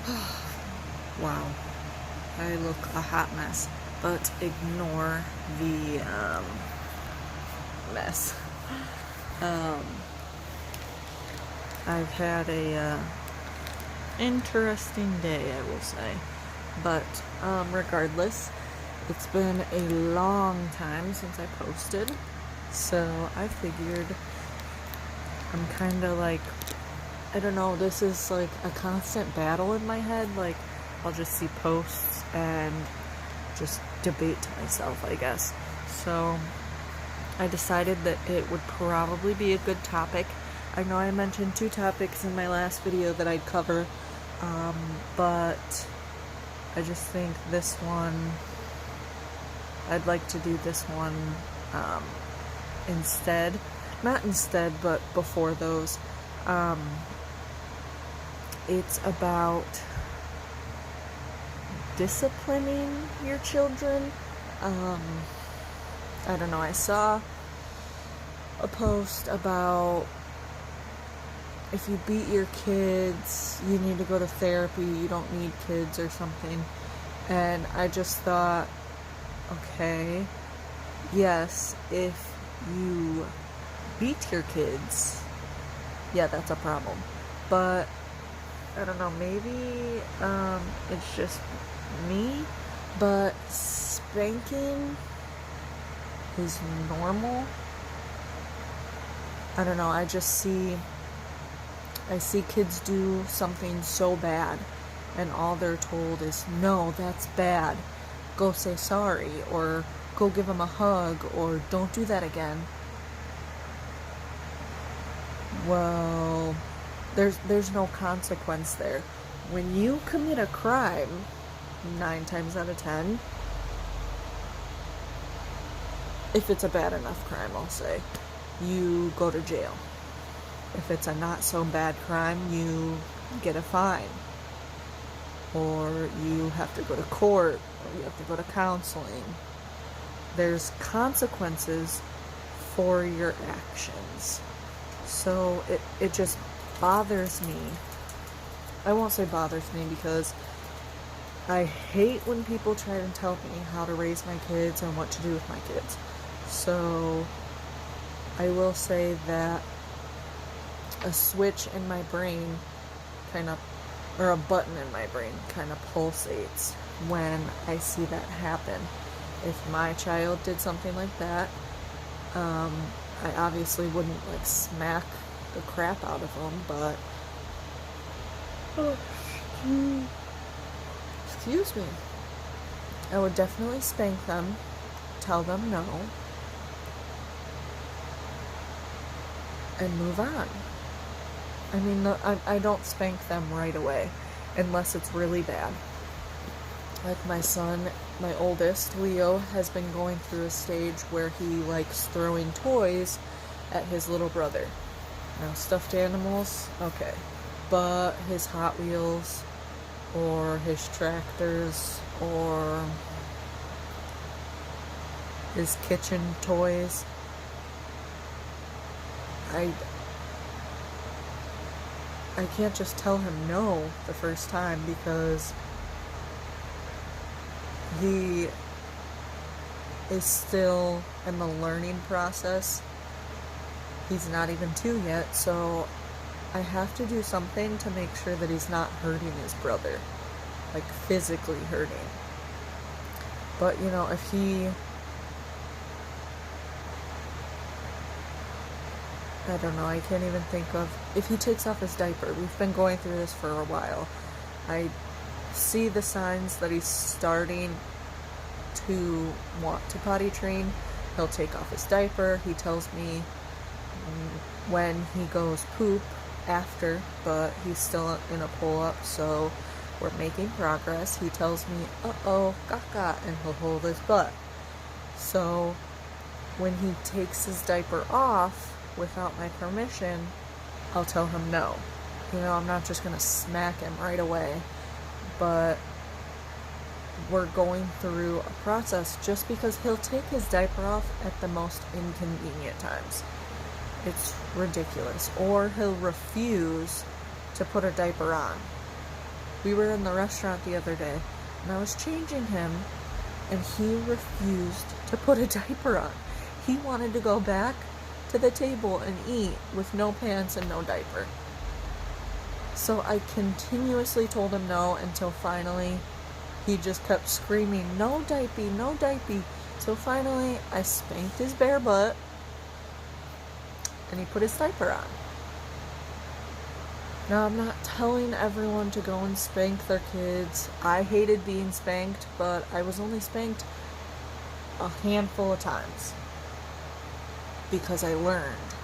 Wow, I look a hot mess, but ignore the mess. Um, I've had a interesting day, I will say. But regardless, it's been a long time since I posted, so I figured I'm kind of like, I don't know, this is like a constant battle in my head. Like, I'll just see posts and just debate to myself, I guess. So I decided that it would probably be a good topic. I know I mentioned 2 topics in my last video that I'd cover, but I just think this one, I'd like to do this one instead. Not instead, but before those. It's about disciplining your children. I don't know, I saw a post about if you beat your kids, you need to go to therapy, you don't need kids or something. And I just thought, okay, yes, if you beat your kids, yeah, that's a problem. But I don't know, maybe it's just me, but spanking is normal. I don't know, I see kids do something so bad, and all they're told is, no, that's bad, go say sorry, or go give them a hug, or don't do that again. Well, there's no consequence there. When you commit a crime, 9 times out of 10, if it's a bad enough crime, I'll say, you go to jail. If it's a not so bad crime, you get a fine, or you have to go to court, or you have to go to counseling. There's consequences for your actions. So it just bothers me. I won't say bothers me because I hate when people try to tell me how to raise my kids and what to do with my kids. So I will say that a switch in my brain or a button in my brain kind of pulsates when I see that happen. If my child did something like that, I obviously wouldn't like smack the crap out of them, but excuse me, I would definitely spank them, tell them no, and move on. I mean, I don't spank them right away unless it's really bad. Like my son, my oldest, Leo, has been going through a stage where he likes throwing toys at his little brother. Now, stuffed animals, okay. But his Hot Wheels, or his tractors, or his kitchen toys, I can't just tell him no the first time because he is still in the learning process. He's not even 2 yet, so I have to do something to make sure that he's not hurting his brother, like physically hurting. But you know, if he, I don't know, I can't even think of, if he takes off his diaper, we've been going through this for a while, I see the signs that he's starting to want to potty train. He'll take off his diaper, he tells me when he goes poop after, but he's still in a pull-up, so we're making progress. He tells me, uh-oh, caca, and he'll hold his butt. So when he takes his diaper off without my permission, I'll tell him no. You know, I'm not just gonna smack him right away, but we're going through a process just because he'll take his diaper off at the most inconvenient times. It's ridiculous. Or he'll refuse to put a diaper on. We were in the restaurant the other day, and I was changing him, and he refused to put a diaper on. He wanted to go back to the table and eat with no pants and no diaper. So I continuously told him no until finally he just kept screaming, "No diaper, no diaper." So finally I spanked his bare butt and he put his diaper on. Now, I'm not telling everyone to go and spank their kids. I hated being spanked, but I was only spanked a handful of times because I learned.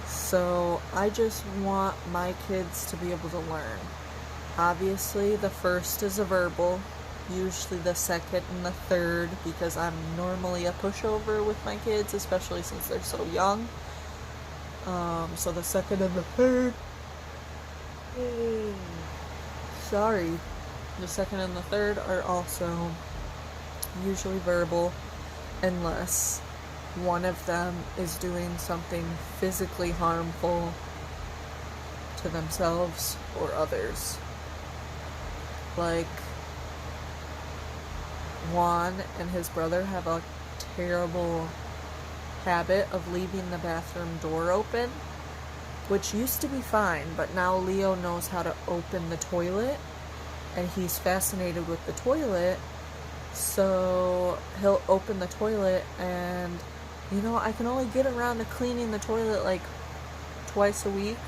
So I just want my kids to be able to learn. Obviously, the first is a verbal, usually the second and the third, because I'm normally a pushover with my kids, especially since they're so young. So the second and the third, sorry, the second and the third are also usually verbal, unless one of them is doing something physically harmful to themselves or others. Like, Juan and his brother have a terrible habit of leaving the bathroom door open, which used to be fine, but now Leo knows how to open the toilet, and he's fascinated with the toilet, so he'll open the toilet, and I can only get around to cleaning the toilet like twice a week,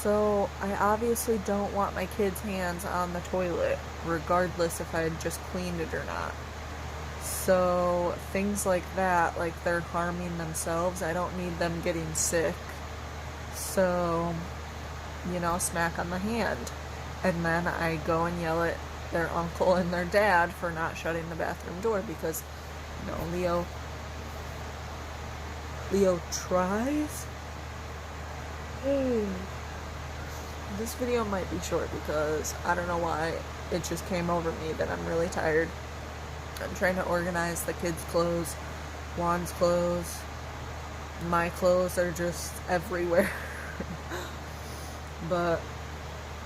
so I obviously don't want my kids' hands on the toilet, regardless if I had just cleaned it or not. So things like that, like they're harming themselves, I don't need them getting sick. So, smack on the hand. And then I go and yell at their uncle and their dad for not shutting the bathroom door because, Leo tries. This video might be short because I don't know why it just came over me that I'm really tired. I'm trying to organize the kids' clothes, Juan's clothes. My clothes are just everywhere. But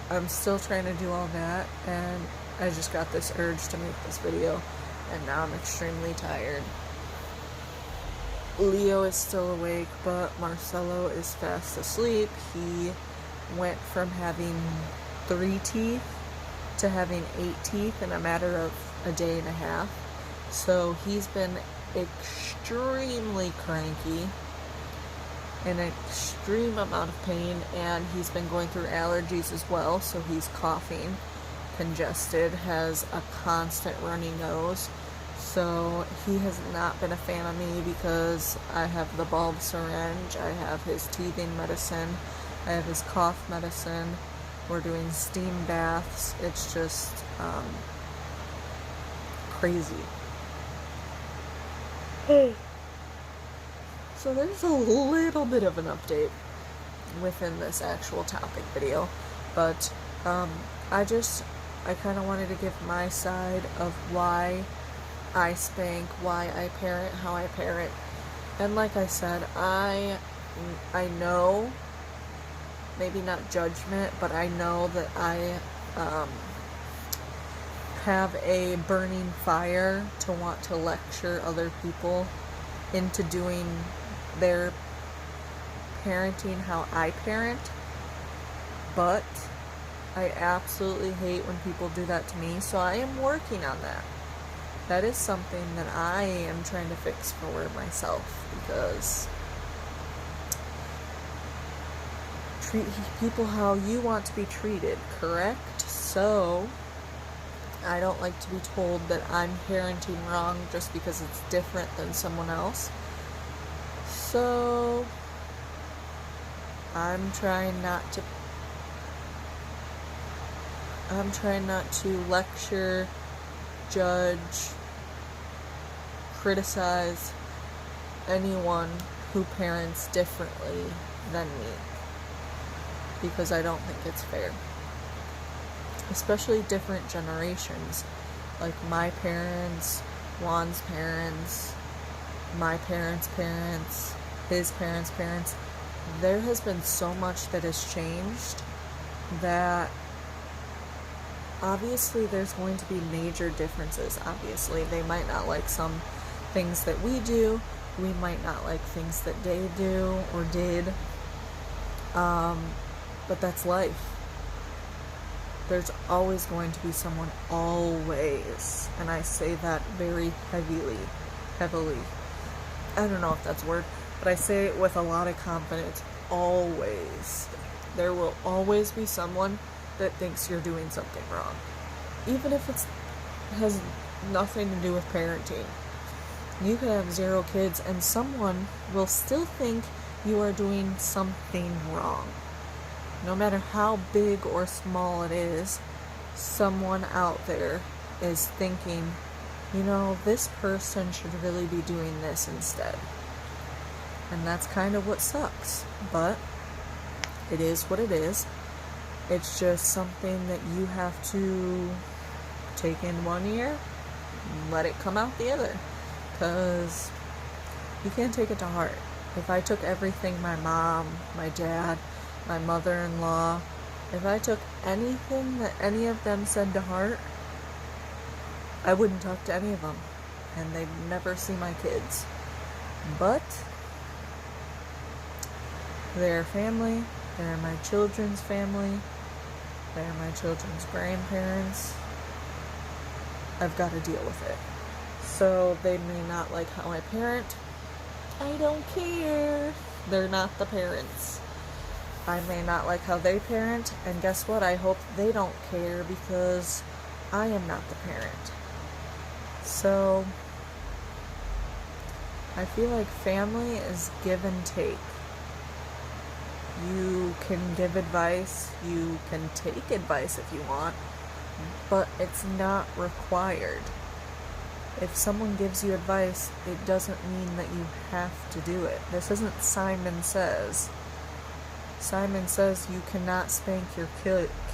I'm still trying to do all that, and I just got this urge to make this video, and now I'm extremely tired. Leo is still awake, but Marcelo is fast asleep. He went from having 3 teeth to having 8 teeth in a matter of a day and a half. So he's been extremely cranky, an extreme amount of pain, and he's been going through allergies as well, so he's coughing, congested, has a constant runny nose. So he has not been a fan of me because I have the bulb syringe, I have his teething medicine, I have his cough medicine, we're doing steam baths. It's just crazy. So there's a little bit of an update within this actual topic video, but I kind of wanted to give my side of why I spank, why I parent, how I parent. And like I said, I know, maybe not judgment, but I know that I have a burning fire to want to lecture other people into doing their parenting how I parent, but I absolutely hate when people do that to me, so I am working on that. That is something that I am trying to fix for myself, because treat people how you want to be treated, correct? So I don't like to be told that I'm parenting wrong just because it's different than someone else. So I'm trying not to lecture, judge, criticize anyone who parents differently than me, because I don't think it's fair. Especially different generations, like my parents, Juan's parents, my parents' parents, his parents' parents. There has been so much that has changed that obviously there's going to be major differences. Obviously, they might not like some things that we do. We might not like things that they do or did. But that's life. There's always going to be someone, always. And I say that very heavily. I don't know if that's a word, but I say it with a lot of confidence. Always. There will always be someone that thinks you're doing something wrong. Even if it has nothing to do with parenting. You could have 0 kids and someone will still think you are doing something wrong. No matter how big or small it is, someone out there is thinking, this person should really be doing this instead. And that's kind of what sucks. But it is what it is. It's just something that you have to take in one ear and let it come out the other. Because you can't take it to heart. If I took everything my mom, my dad, my mother-in-law, if I took anything that any of them said to heart, I wouldn't talk to any of them. And they'd never see my kids. But they're family. They're my children's family. They're my children's grandparents. I've got to deal with it. So they may not like how I parent. I don't care. They're not the parents. I may not like how they parent, and guess what? I hope they don't care because I am not the parent. So I feel like family is give and take. You can give advice, you can take advice if you want, but it's not required. If someone gives you advice, it doesn't mean that you have to do it. This isn't Simon Says. Simon says you cannot spank your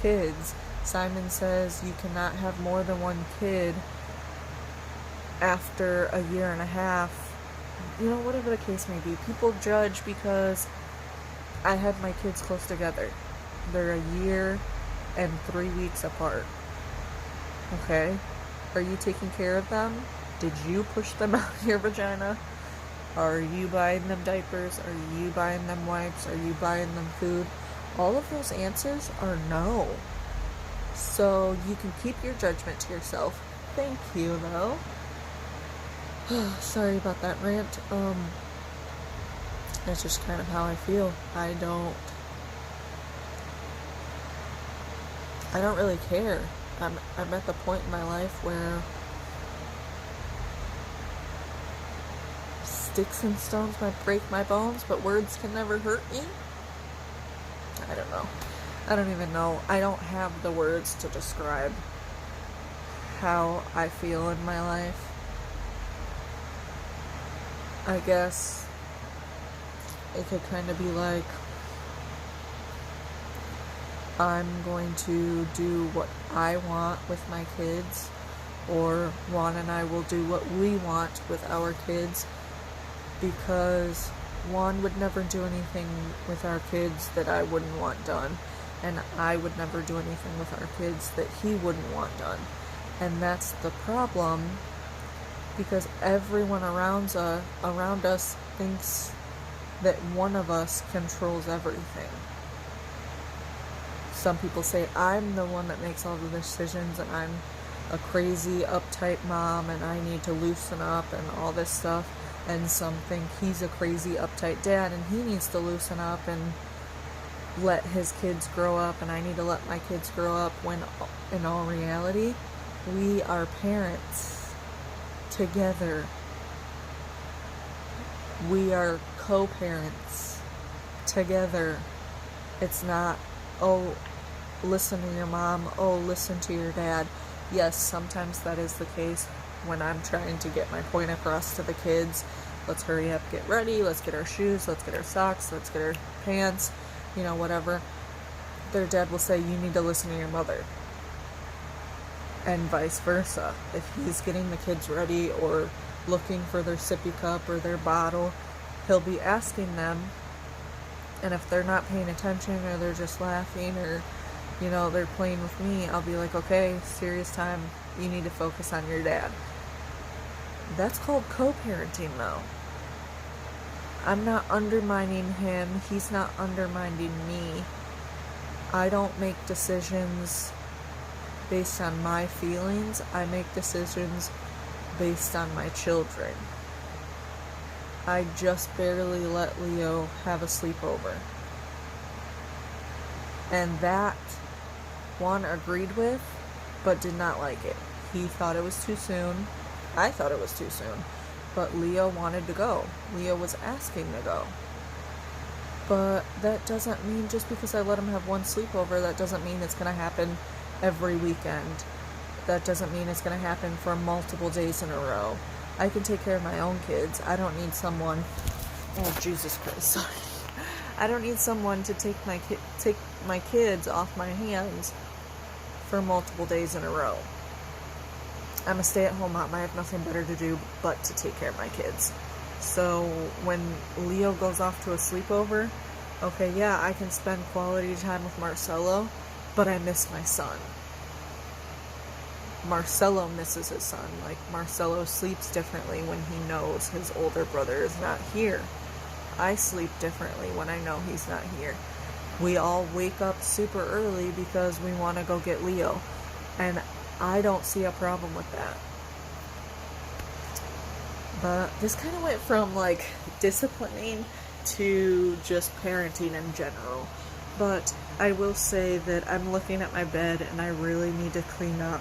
kids. Simon says you cannot have more than one kid after a year and a half. Whatever the case may be. People judge because I had my kids close together. They're a year and 3 weeks apart. Okay? Are you taking care of them? Did you push them out of your vagina? Are you buying them diapers? Are you buying them wipes? Are you buying them food? All of those answers are no. So you can keep your judgment to yourself. Thank you, though. Sorry about that rant. That's just kind of how I feel. I don't really care. I'm at the point in my life where sticks and stones might break my bones, but words can never hurt me. I don't know. I don't even know. I don't have the words to describe how I feel in my life. I guess it could kind of be like I'm going to do what I want with my kids, or Juan and I will do what we want with our kids, because Juan would never do anything with our kids that I wouldn't want done, and I would never do anything with our kids that he wouldn't want done. And that's the problem, because everyone around us thinks that one of us controls everything. Some people say I'm the one that makes all the decisions, and I'm a crazy, uptight mom, and I need to loosen up and all this stuff. And some think he's a crazy, uptight dad, and he needs to loosen up and let his kids grow up, and I need to let my kids grow up, when in all reality, we are parents together. We are co-parents together. It's not, oh, listen to your mom, oh, listen to your dad. Yes, sometimes that is the case when I'm trying to get my point across to the kids. Let's hurry up, get ready, let's get our shoes, let's get our socks, let's get our pants, whatever. Their dad will say, you need to listen to your mother. And vice versa. If he's getting the kids ready or looking for their sippy cup or their bottle, he'll be asking them, and if they're not paying attention or they're just laughing or you know, they're playing with me, I'll be like, okay, serious time, you need to focus on your dad. That's called co-parenting, though. I'm not undermining him, he's not undermining me. I don't make decisions based on my feelings, I make decisions based on my children. I just barely let Leo have a sleepover. And that one agreed with, but did not like it. He thought it was too soon. I thought it was too soon. But Leo wanted to go. Leo was asking to go. But that doesn't mean just because I let him have one sleepover, that doesn't mean it's going to happen every weekend. That doesn't mean it's going to happen for multiple days in a row. I can take care of my own kids. I don't need someone... Oh, Jesus Christ, sorry. I don't need someone to take my kids off my hands for multiple days in a row. I'm a stay-at-home mom. I have nothing better to do but to take care of my kids. So when Leo goes off to a sleepover, okay, yeah, I can spend quality time with Marcelo, but I miss my son. Marcelo misses his son. Like, Marcelo sleeps differently when he knows his older brother is not here. I sleep differently when I know he's not here. We all wake up super early because we want to go get Leo. And I don't see a problem with that. But this kind of went from, like, disciplining to just parenting in general. But I will say that I'm looking at my bed and I really need to clean up.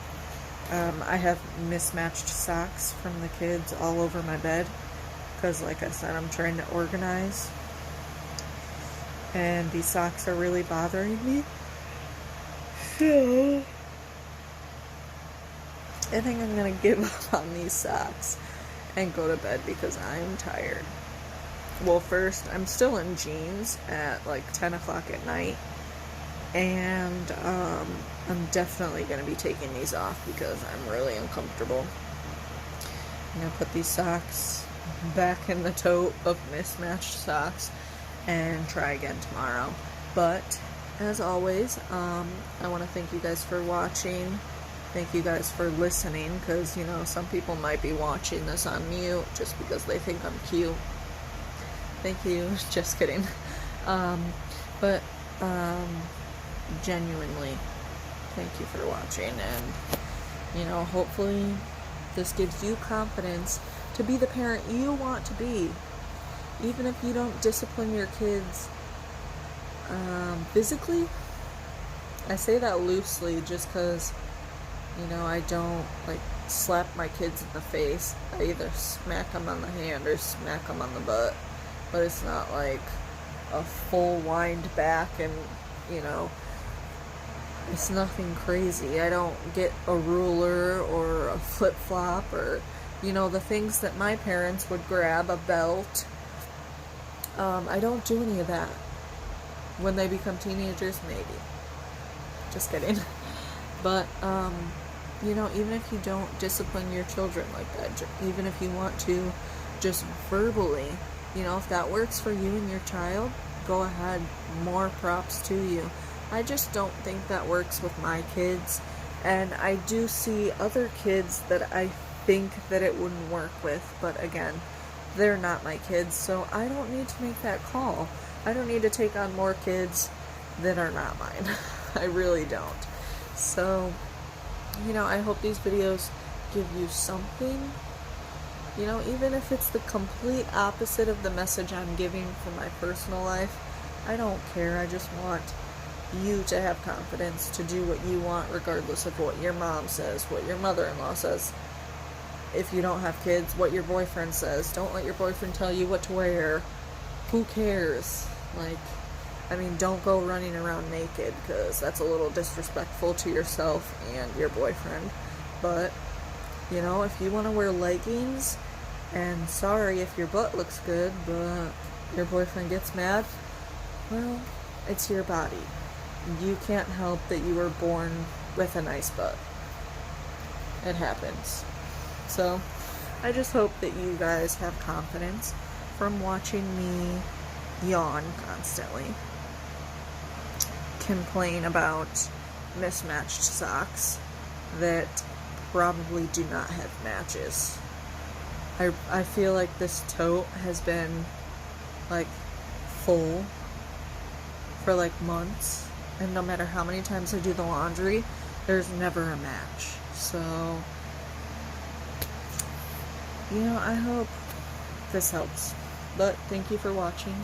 I have mismatched socks from the kids all over my bed. Because, like I said, I'm trying to organize. And these socks are really bothering me. So I think I'm going to give up on these socks and go to bed because I'm tired. Well, first, I'm still in jeans at like 10 o'clock at night. And I'm definitely going to be taking these off because I'm really uncomfortable. I'm going to put these socks back in the tote of mismatched socks and try again tomorrow. But as always, I want to thank you guys for watching. Thank you guys for listening, because, you know, some people might be watching this on mute just because they think I'm cute. Thank you. Just kidding. But genuinely, thank you for watching, and, you know, hopefully this gives you confidence to be the parent you want to be. Even if you don't discipline your kids physically. I say that loosely just because, you know, I don't, like, slap my kids in the face. I either smack them on the hand or smack them on the butt. But it's not like a full wind back and, you know, it's nothing crazy. I don't get a ruler or a flip-flop or, you know, the things that my parents would grab, a belt. I don't do any of that. When they become teenagers, maybe. Just kidding. But, you know, even if you don't discipline your children like that, even if you want to just verbally, you know, if that works for you and your child, go ahead. More props to you. I just don't think that works with my kids. And I do see other kids that I think that it wouldn't work with. But again, they're not my kids, so I don't need to make that call. I don't need to take on more kids that are not mine. I really don't. So, you know, I hope these videos give you something. You know, even if it's the complete opposite of the message I'm giving for my personal life, I don't care. I just want you to have confidence to do what you want, regardless of what your mom says, what your mother-in-law says. If you don't have kids, what your boyfriend says. Don't let your boyfriend tell you what to wear. Who cares? Like, I mean, don't go running around naked, because that's a little disrespectful to yourself and your boyfriend. But, you know, if you want to wear leggings, and sorry if your butt looks good, but your boyfriend gets mad, well, it's your body. You can't help that you were born with a nice butt. It happens. So, I just hope that you guys have confidence from watching me yawn constantly, complain about mismatched socks that probably do not have matches. I feel like this tote has been like full for like months, and no matter how many times I do the laundry, there's never a match. So, I hope this helps. But thank you for watching.